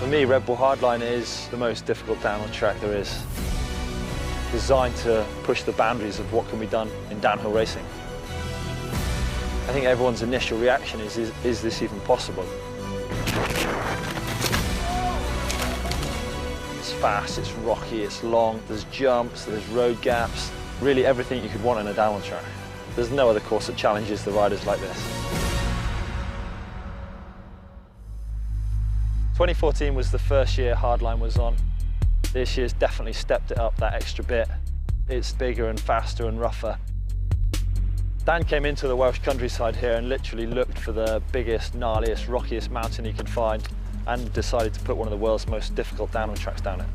For me, Red Bull Hardline is the most difficult downhill track there is. Designed to push the boundaries of what can be done in downhill racing. I think everyone's initial reaction is this even possible? It's fast, it's rocky, it's long, there's jumps, there's road gaps, really everything you could want in a downhill track. There's no other course that challenges the riders like this. 2014 was the first year Hardline was on. This year's definitely stepped it up that extra bit. It's bigger and faster and rougher. Dan came into the Welsh countryside here and literally looked for the biggest, gnarliest, rockiest mountain he could find and decided to put one of the world's most difficult downhill tracks down it.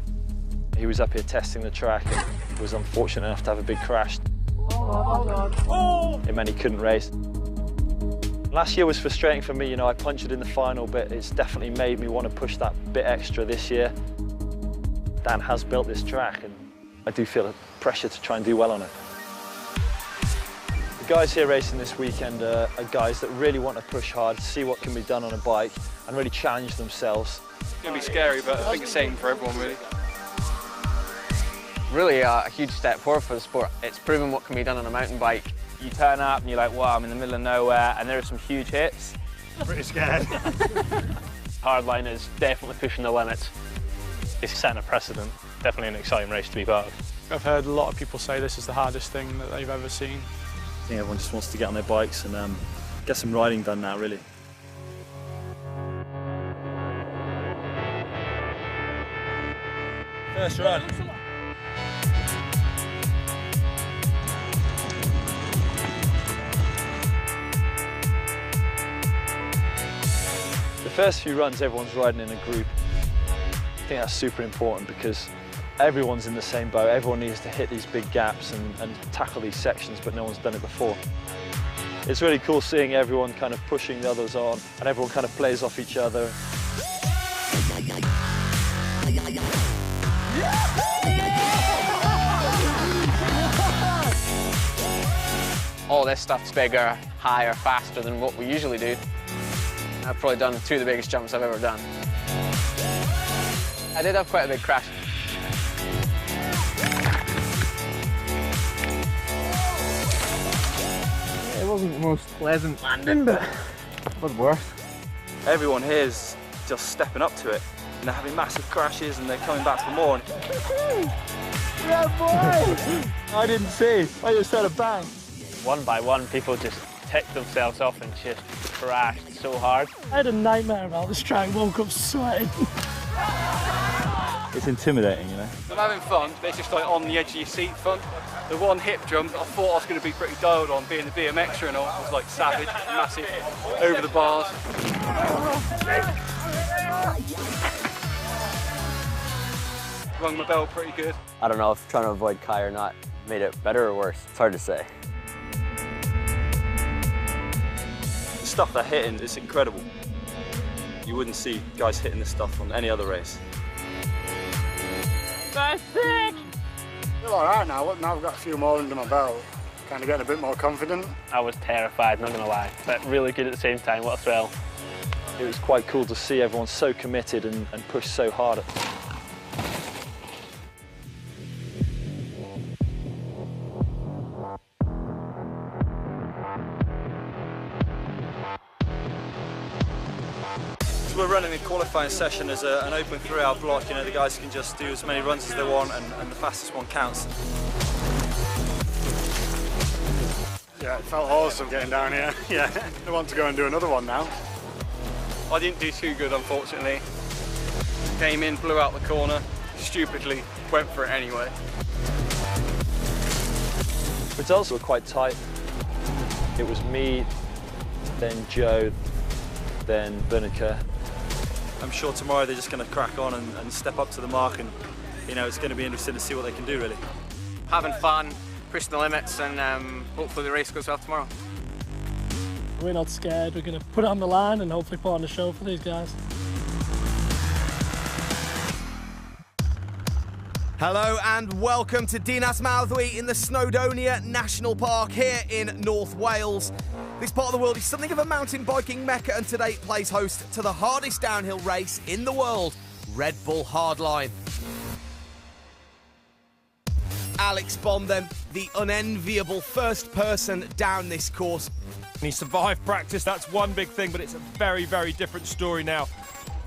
He was up here testing the track and was unfortunate enough to have a big crash. It meant he couldn't race. Last year was frustrating for me, you know, I punctured in the final, but it's definitely made me want to push that bit extra this year. Dan has built this track and I do feel a pressure to try and do well on it. The guys here racing this weekend are guys that really want to push hard, see what can be done on a bike and really challenge themselves. It's going to be scary, but I think it's same for everyone, really. Really a huge step forward for the sport. It's proven what can be done on a mountain bike. You turn up and you're like, wow, I'm in the middle of nowhere, and there are some huge hits. Pretty scared. Hardline is definitely pushing the limits. It's setting a precedent. Definitely an exciting race to be part of. I've heard a lot of people say this is the hardest thing that they've ever seen. I think everyone just wants to get on their bikes and get some riding done now, really. First run. The first few runs, everyone's riding in a group. I think that's super important because everyone's in the same boat. Everyone needs to hit these big gaps and tackle these sections, but no one's done it before. It's really cool seeing everyone kind of pushing the others on and everyone kind of plays off each other. All this stuff's bigger, higher, faster than what we usually do. I've probably done 2 of the biggest jumps I've ever done. I did have quite a big crash. It wasn't the most pleasant landing, but it was worth. Everyone here is just stepping up to it, and they're having massive crashes and they're coming back for more. Yeah, boy! I didn't see. I just heard a bang. One by one, people just ticked themselves off and just crashed so hard. I had a nightmare about this track, woke up sweating. It's intimidating, you know. I'm having fun, but it's just like on the edge of your seat fun. The one hip jump, I thought I was going to be pretty dialed on, being the BMXer and all. I was like savage, massive, over the bars. Rung my bell pretty good. I don't know if trying to avoid Kai or not made it better or worse. It's hard to say. The stuff they're hitting is incredible. You wouldn't see guys hitting this stuff on any other race. That's sick! I feel all right now. Now I've got a few more under my belt. Kind of getting a bit more confident. I was terrified, not gonna lie, but really good at the same time. What a thrill. It was quite cool to see everyone so committed and push so hard. So we're running the qualifying session as an open 3-hour block. You know, the guys can just do as many runs as they want and the fastest one counts. Yeah, it felt awesome getting down here. Yeah, I want to go and do another one now. I didn't do too good, unfortunately. Came in, blew out the corner, stupidly went for it anyway. Results were quite tight. It was me, then Joe, then Bernica. I'm sure tomorrow they're just going to crack on and step up to the mark, and you know, it's going to be interesting to see what they can do, really. Having fun, pushing the limits, and hopefully the race goes well tomorrow. We're not scared. We're going to put it on the line and hopefully put on a show for these guys. Hello and welcome to Dinas Mawddwy in the Snowdonia National Park here in North Wales. This part of the world is something of a mountain biking mecca, and today it plays host to the hardest downhill race in the world, Red Bull Hardline. Alex Bond then, the unenviable first person down this course. He survived practice, that's one big thing, but it's a very, very different story now.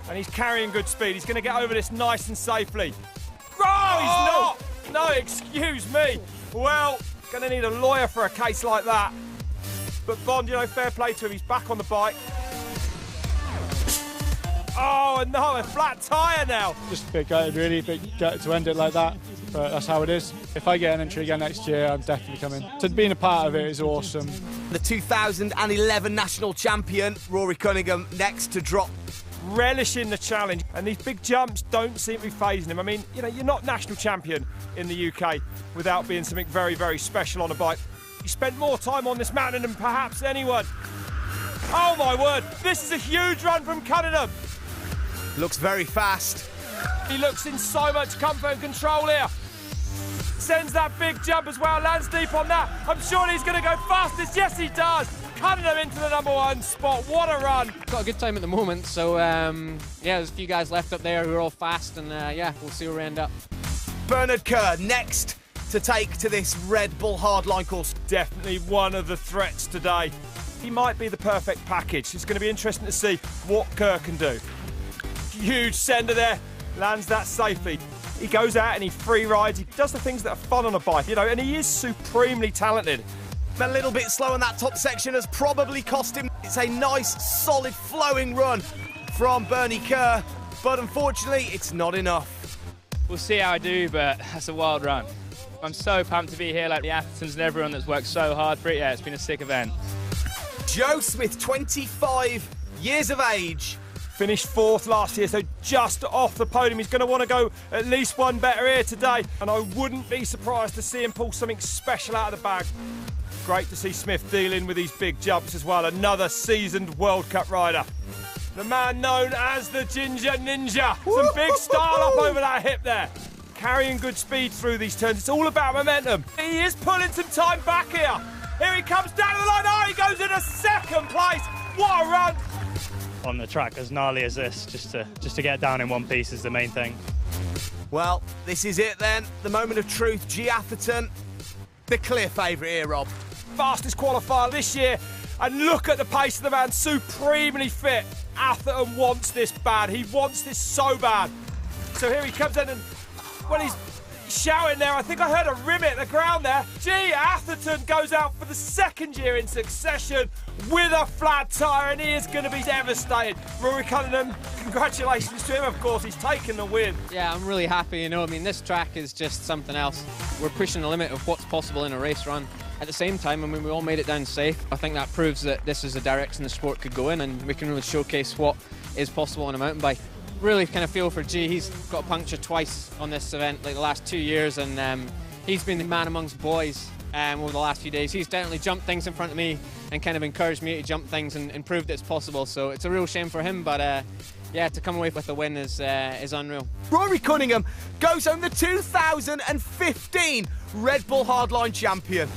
And he's carrying good speed. He's going to get over this nice and safely. Oh, he's not! No, excuse me. Well, going to need a lawyer for a case like that. But Bond, you know, fair play to him. He's back on the bike. Oh, and no, a flat tyre now. Just a bit gutted, really, a bit gutted to end it like that, but that's how it is. If I get an entry again next year, I'm definitely coming. So being a part of it is awesome. The 2011 national champion, Rory Cunningham, next to drop. Relishing the challenge, and these big jumps don't seem to be phasing him. I mean, you know, you're not national champion in the UK without being something very, very special on a bike. He spent more time on this mountain than perhaps anyone. Oh my word, this is a huge run from Cunningham. Looks very fast. He looks in so much comfort and control here. Sends that big jump as well, lands deep on that. I'm sure he's going to go fastest. Yes, he does. Cunningham into the #1 spot. What a run. Got a good time at the moment, so yeah, there's a few guys left up there who are all fast, and yeah, we'll see where we end up. Bernard Kerr next to take to this Red Bull Hardline course. Definitely one of the threats today. He might be the perfect package. It's going to be interesting to see what Kerr can do. Huge sender there, lands that safely. He goes out and he free rides. He does the things that are fun on a bike, you know, and he is supremely talented. A little bit slow in that top section has probably cost him. It's a nice, solid, flowing run from Bernie Kerr, but unfortunately, it's not enough. We'll see how I do, but that's a wild run. I'm so pumped to be here, like the Athertons and everyone that's worked so hard for it. Yeah, it's been a sick event. Joe Smith, 25 years of age. Finished 4th last year, so just off the podium. He's going to want to go at least one better here today, and I wouldn't be surprised to see him pull something special out of the bag. Great to see Smith dealing with these big jumps as well. Another seasoned World Cup rider. The man known as the Ginger Ninja. Some big style up over that hip there. Carrying good speed through these turns. It's all about momentum. He is pulling some time back here. Here he comes down the line. Oh, he goes into 2nd place. What a run. On the track as gnarly as this, just to get down in one piece is the main thing. Well, this is it then. The moment of truth. G. Atherton, the clear favourite here, Rob. Fastest qualifier this year, and look at the pace of the man, supremely fit. Atherton wants this bad. He wants this so bad. So here he comes in, and when he's shouting there, I think I heard a rim hit the ground there. G. Atherton goes out for the 2nd year in succession with a flat tyre, and he is going to be devastated. Rory Cunningham, congratulations to him, of course. He's taken the win. Yeah, I'm really happy, you know. I mean, this track is just something else. We're pushing the limit of what's possible in a race run. At the same time, I mean, we all made it down safe. I think that proves that this is a direction the sport could go in, and we can really showcase what is possible on a mountain bike. Really kind of feel for G. He's got a puncture twice on this event, like the last 2 years, and he's been the man amongst boys over the last few days. He's definitely jumped things in front of me and kind of encouraged me to jump things and proved it's possible. So it's a real shame for him, but yeah, to come away with the win is unreal. Rory Cunningham goes home the 2015 Red Bull Hardline champion.